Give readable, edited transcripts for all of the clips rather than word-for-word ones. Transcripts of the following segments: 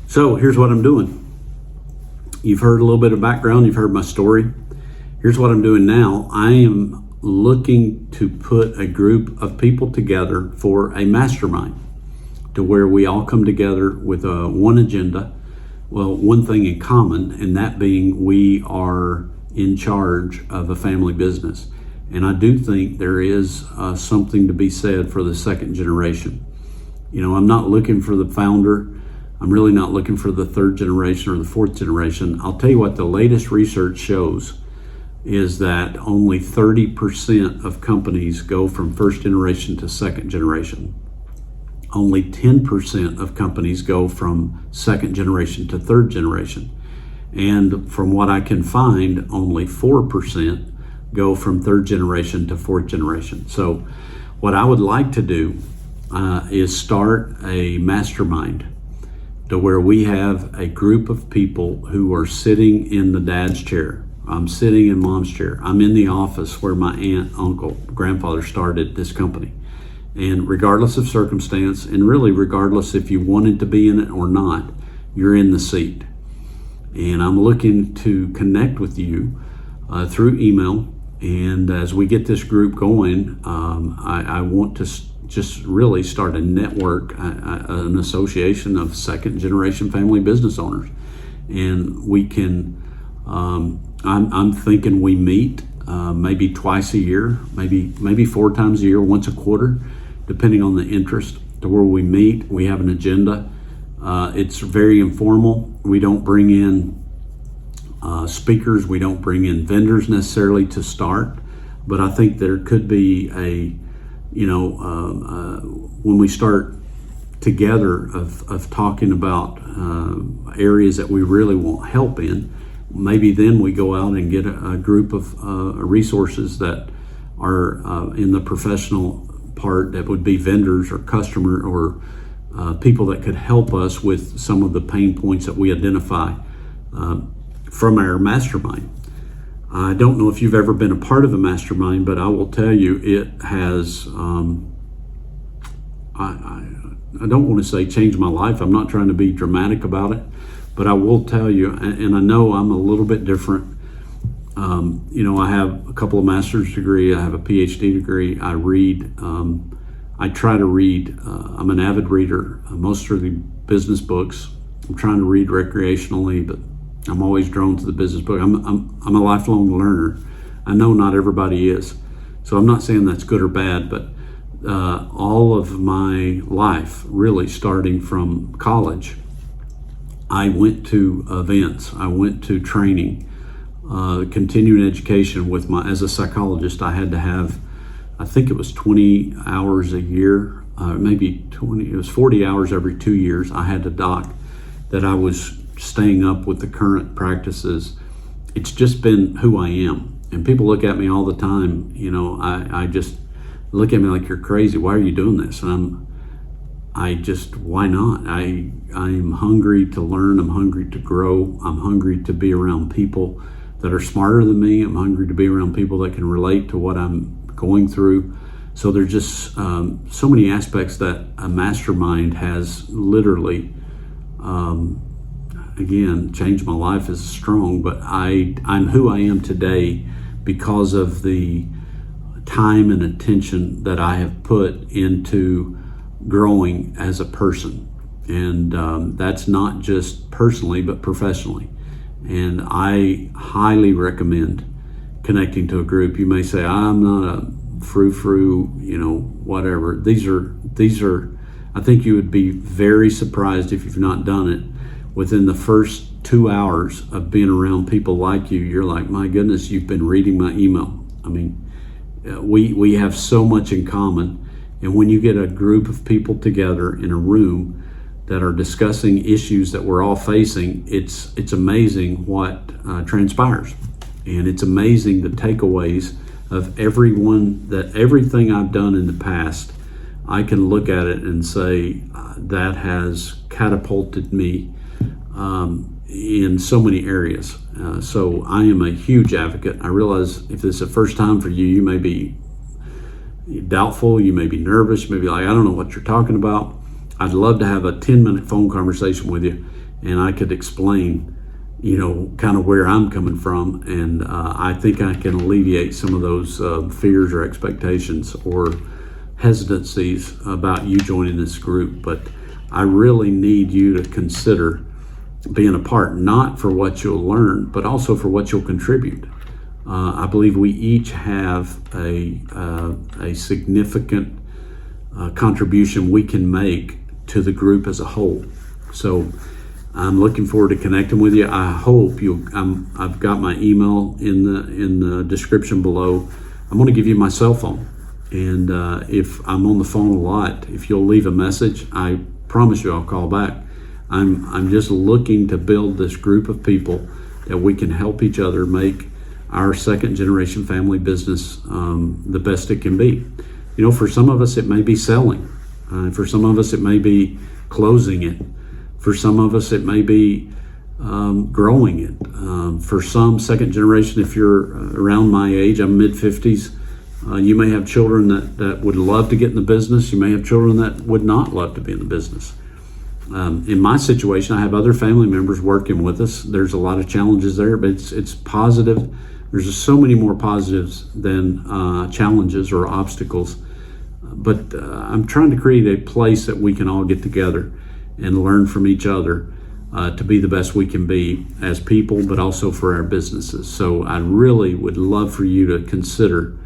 So here's what I'm doing. You've heard a little bit of background. You've heard my story. Here's what I'm doing now. I am looking to put a group of people together for a mastermind, to where we all come together with one agenda, one thing in common, and that being we are in charge of a family business. And I do think there is something to be said for the second generation. I'm not looking for the founder. I'm really not looking for the third generation or the fourth generation. I'll tell you what the latest research shows is that only 30% of companies go from first generation to second generation. Only 10% of companies go from second generation to third generation. And from what I can find, only 4% go from third generation to fourth generation. So what I would like to do is start a mastermind, to where we have a group of people who are sitting in the dad's chair. I'm sitting in mom's chair. I'm in the office where my aunt, uncle, grandfather started this company. And regardless of circumstance, and really regardless if you wanted to be in it or not, you're in the seat. And I'm looking to connect with you through email. And as we get this group going, I want to just really start a network, an association of second generation family business owners. And we can, I'm thinking we meet maybe twice a year, maybe 4 times a year, once a quarter, depending on the interest, to where we meet. We have an agenda. It's very informal. We don't bring in speakers. We don't bring in vendors necessarily to start. But I think there could be when we start together of talking about areas that we really want help in, maybe then we go out and get a group of resources that are in the professional part, that would be vendors or customer or people that could help us with some of the pain points that we identify from our mastermind. I don't know if you've ever been a part of a mastermind, but I will tell you it has, I don't want to say changed my life. I'm not trying to be dramatic about it, but I will tell you, and I know I'm a little bit different. I have a couple of master's degree. I have a PhD degree. I read. I try to read. I'm an avid reader. Most of the business books. I'm trying to read recreationally, but I'm always drawn to the business book. I'm a lifelong learner. I know not everybody is, so I'm not saying that's good or bad, but all of my life, really starting from college, I went to events. I went to training, continuing education with as a psychologist. I had to have, I think it was 20 hours a year, maybe 20. It was 40 hours every 2 years. I had to doc that I was staying up with the current practices. It's just been who I am. And people look at me all the time, I just look at me like, you're crazy. Why are you doing this? And why not? I'm hungry to learn. I'm hungry to grow. I'm hungry to be around people that are smarter than me. I'm hungry to be around people that can relate to what I'm going through. So there's just so many aspects that a mastermind has literally, again, changed my life is strong, but I'm who I am today because of the time and attention that I have put into growing as a person. And that's not just personally, but professionally. And I highly recommend connecting to a group. You may say, I'm not a frou-frou, whatever. These are, I think you would be very surprised if you've not done it. Within the first 2 hours of being around people like you, you're like, my goodness, you've been reading my email. I mean, we have so much in common. And when you get a group of people together in a room that are discussing issues that we're all facing, it's amazing what transpires. And it's amazing the takeaways of everything I've done in the past. I can look at it and say that has catapulted me in so many areas. So I am a huge advocate. I realize if this is the first time for you, you may be doubtful, you may be nervous, you may be like, I don't know what you're talking about. I'd love to have a 10-minute phone conversation with you and I could explain, kind of where I'm coming from, and I think I can alleviate some of those fears or expectations or hesitancies about you joining this group. But I really need you to consider being a part, not for what you'll learn, but also for what you'll contribute. I believe we each have a significant contribution we can make to the group as a whole. So I'm looking forward to connecting with you. I hope I've got my email in the description below. I'm going to give you my cell phone, and if I'm on the phone a lot, if you'll leave a message, I promise you I'll call back. I'm just looking to build this group of people that we can help each other make our second generation family business the best it can be. For some of us it may be selling. For some of us it may be closing it. For some of us it may be growing it. For some second generation, if you're around my age, I'm mid-50s, you may have children that would love to get in the business. You may have children that would not love to be in the business. In my situation, I have other family members working with us. There's a lot of challenges there, but it's positive. There's just so many more positives than challenges or obstacles. But I'm trying to create a place that we can all get together and learn from each other to be the best we can be as people, but also for our businesses. So I really would love for you to consider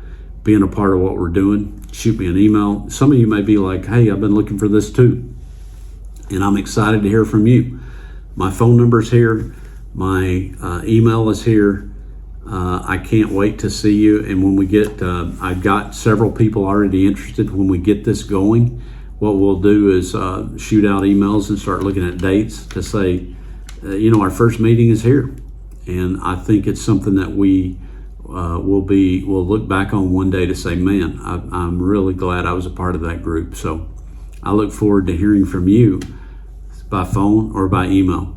being a part of what we're doing. Shoot me an email. Some of you may be like, hey, I've been looking for this too. And I'm excited to hear from you. My phone number's here. My email is here. I can't wait to see you. And when we get, I've got several people already interested. When we get this going, what we'll do is shoot out emails and start looking at dates to say, our first meeting is here. And I think it's something that we'll look back on one day to say, man, I'm really glad I was a part of that group. So I look forward to hearing from you by phone or by email.